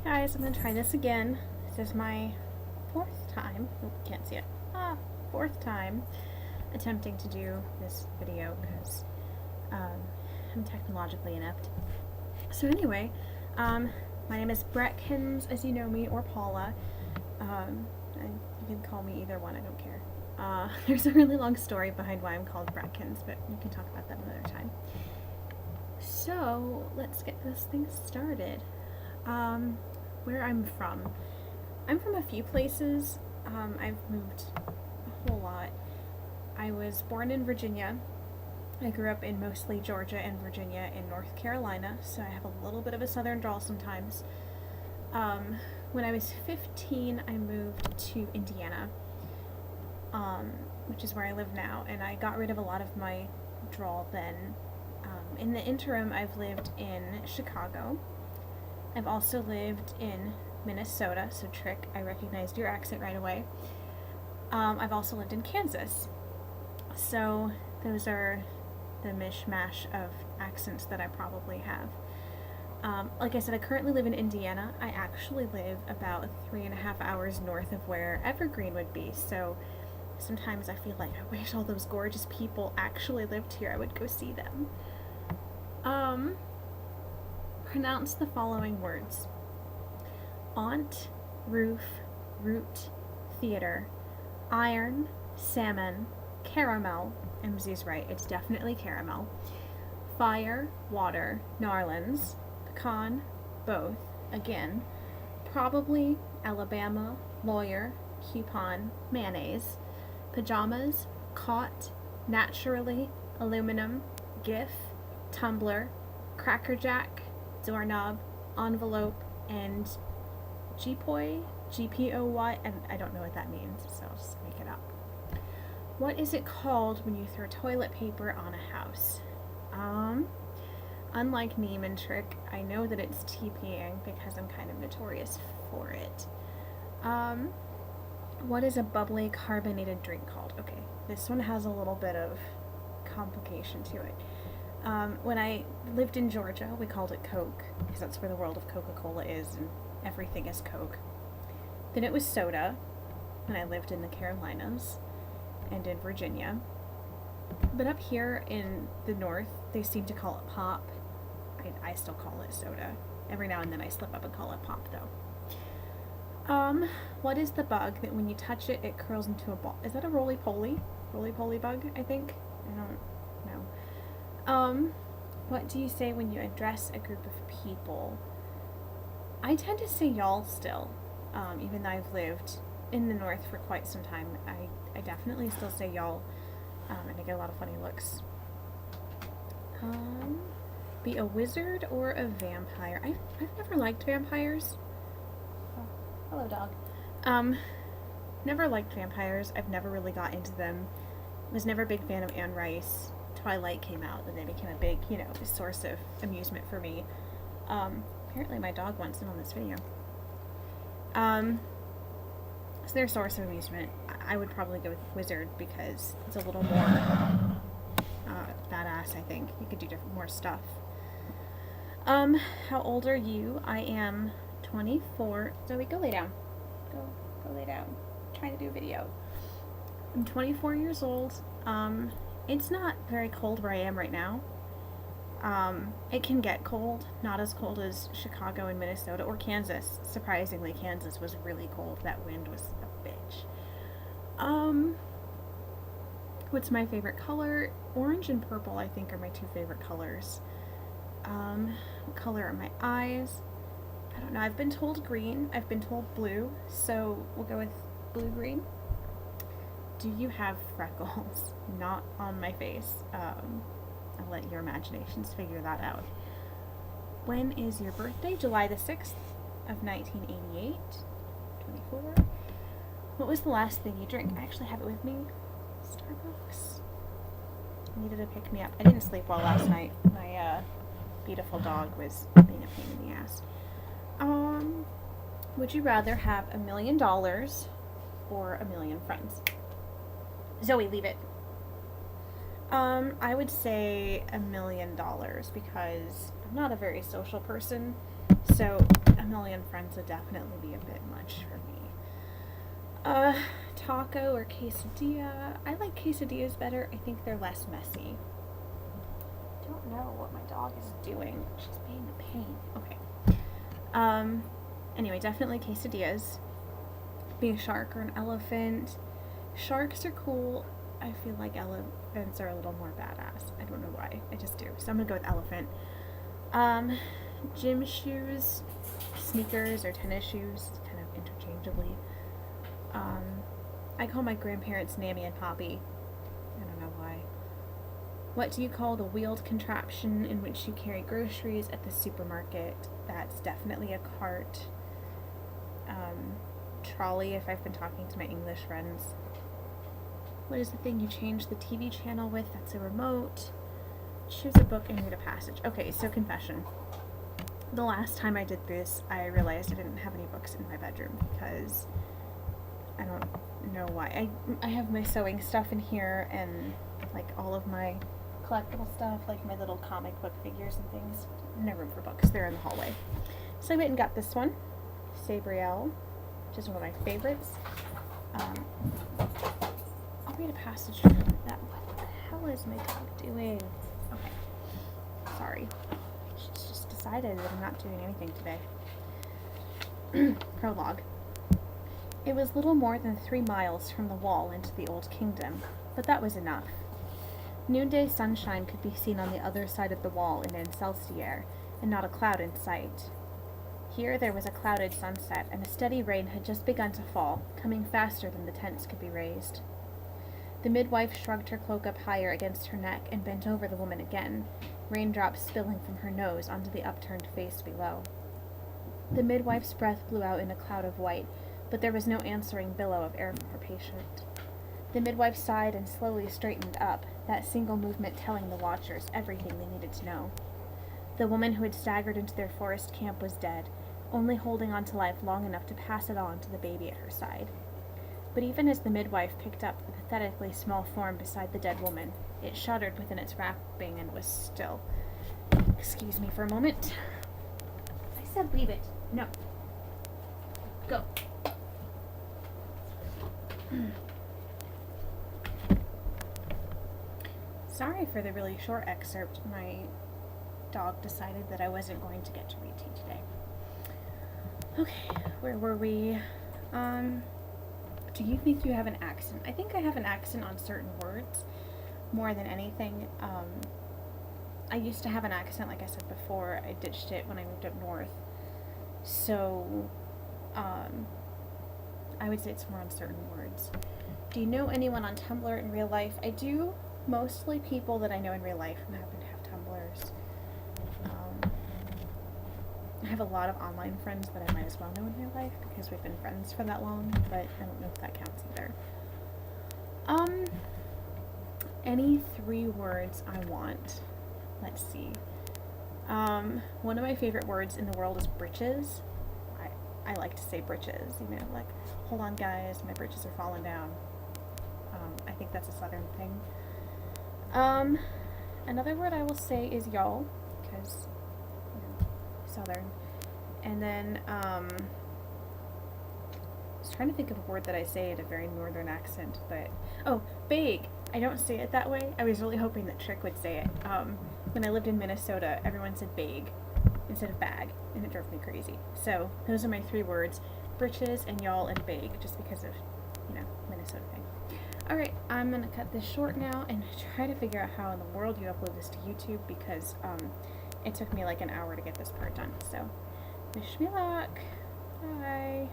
Guys, I'm going to try this again. This is my fourth time, can't see it, fourth time attempting to do this video because I'm technologically inept. So anyway, my name is Bretkins, as you know me, or Paula. You can call me either one, I don't care. There's a really long story behind why I'm called Bretkins, but we can talk about that another time. So, let's get this thing started. Where I'm from. I'm from a few places. I've moved a whole lot. I was born in Virginia. I grew up in mostly Georgia and Virginia and North Carolina, so I have a little bit of a southern drawl sometimes. When I was 15, I moved to Indiana, which is where I live now, and I got rid of a lot of my drawl then. In the interim, I've lived in Chicago. I've also lived in Minnesota, so Trick, I recognized your accent right away. I've also lived in Kansas. So those are the mishmash of accents that I probably have. Like I said, I currently live in Indiana. I actually live about 3.5 hours north of where Evergreen would be, so sometimes I feel like I wish all those gorgeous people actually lived here. I would go see them. Pronounce the following words: aunt, roof, root, theater, iron, salmon, caramel, MZ's right, it's definitely caramel, fire, water, Narlands, pecan, both, again, probably, Alabama, lawyer, coupon, mayonnaise, pajamas, caught, naturally, aluminum, gif, tumbler, crackerjack, doorknob, envelope, and Gpoy, Gpoy, and I don't know what that means, so I'll just make it up. What is it called when you throw toilet paper on a house? Unlike Neiman Trick, I know that it's TPing because I'm kind of notorious for it. What is a bubbly carbonated drink called? Okay, this one has a little bit of complication to it. When I lived in Georgia, we called it Coke, because that's where the world of Coca-Cola is, and everything is Coke. Then it was soda, when I lived in the Carolinas, and in Virginia. But up here in the north, they seem to call it pop. I still call it soda. Every now and then I slip up and call it pop, though. What is the bug that when you touch it, it curls into a ball? Is that a roly-poly? Roly-poly bug, I think? I don't know. What do you say when you address a group of people? I tend to say y'all still, even though I've lived in the north for quite some time. I definitely still say y'all, and I get a lot of funny looks. Be a wizard or a vampire? I've never liked vampires. Oh, hello, dog. Never liked vampires. I've never really got into them. Was never a big fan of Anne Rice. Twilight came out, and they became a big, source of amusement for me. Apparently my dog wants them on this video. So their source of amusement, I would probably go with Wizard because it's a little more badass, I think. You could do more stuff. How old are you? I am 24. Zoe, go lay down. Go lay down. I'm trying to do a video. I'm 24 years old. It's not very cold where I am right now. It can get cold, not as cold as Chicago and Minnesota or Kansas. Surprisingly, Kansas was really cold. That wind was a bitch. What's my favorite color? Orange and purple, I think, are my two favorite colors. What color are my eyes? I don't know. I've been told green. I've been told blue, so we'll go with blue-green. Do you have freckles? Not on my face. I'll let your imaginations figure that out. When is your birthday? July the 6th of 1988. 24. What was the last thing you drank? I actually have it with me. Starbucks. I needed to pick me up. I didn't sleep well last night. My beautiful dog was being a pain in the ass. Would you rather have $1 million or 1 million friends? Zoe, leave it. I would say $1 million because I'm not a very social person. So a million friends would definitely be a bit much for me. Taco or quesadilla. I like quesadillas better. I think they're less messy. I don't know what my dog is doing. She's being a pain. Okay. Anyway, definitely quesadillas. Be a shark or an elephant. Sharks are cool. I feel like elephants are a little more badass. I don't know why. I just do. So I'm gonna go with elephant. Gym shoes, sneakers, or tennis shoes, kind of interchangeably. I call my grandparents Nammy and Poppy. I don't know why. What do you call the wheeled contraption in which you carry groceries at the supermarket? That's definitely a cart. Trolley, if I've been talking to my English friends. What is the thing you change the TV channel with? That's a remote. Choose a book and read a passage. Okay, so confession. The last time I did this, I realized I didn't have any books in my bedroom because I don't know why. I have my sewing stuff in here and like all of my collectible stuff, like my little comic book figures and things. No room for books. They're in the hallway. So I went and got this one, Sabriel, which is one of my favorites. I'll read a passage from that. What the hell is my dog doing? Okay. Sorry. She's just decided that I'm not doing anything today. Prologue. It was little more than 3 miles from the wall into the Old Kingdom, but that was enough. Noonday sunshine could be seen on the other side of the wall in Excelsior, and not a cloud in sight. Here there was a clouded sunset, and a steady rain had just begun to fall, coming faster than the tents could be raised. The midwife shrugged her cloak up higher against her neck and bent over the woman again, raindrops spilling from her nose onto the upturned face below. The midwife's breath blew out in a cloud of white, but there was no answering billow of air from her patient. The midwife sighed and slowly straightened up, that single movement telling the watchers everything they needed to know. The woman who had staggered into their forest camp was dead, only holding on to life long enough to pass it on to the baby at her side. But even as the midwife picked up the pathetically small form beside the dead woman, it shuddered within its wrapping and was still. Excuse me for a moment. I said leave it. No. Go. Sorry for the really short excerpt. My dog decided that I wasn't going to get to read to you today. Okay, where were we? Do you think you have an accent? I think I have an accent on certain words more than anything. I used to have an accent, like I said before. I ditched it when I moved up north. So, I would say it's more on certain words. Do you know anyone on Tumblr in real life? I do. Mostly people that I know in real life who happen to have Tumblrs. I have a lot of online friends that I might as well know in real life because we've been friends for that long, but I don't know if that counts either. Any 3 words I want. Let's see. One of my favorite words in the world is britches. I like to say britches, you know, like, hold on guys, my britches are falling down. I think that's a southern thing. Another word I will say is y'all, because, you know, southern. And then, I was trying to think of a word that I say in a very northern accent, but, bag. I don't say it that way. I was really hoping that Trick would say it. When I lived in Minnesota, everyone said bag instead of bag, and it drove me crazy. So, those are my 3 words, britches and y'all and bag, just because of, you know, Minnesota thing. Alright, I'm going to cut this short now and try to figure out how in the world you upload this to YouTube because it took me like an hour to get this part done. So, wish me luck. Bye.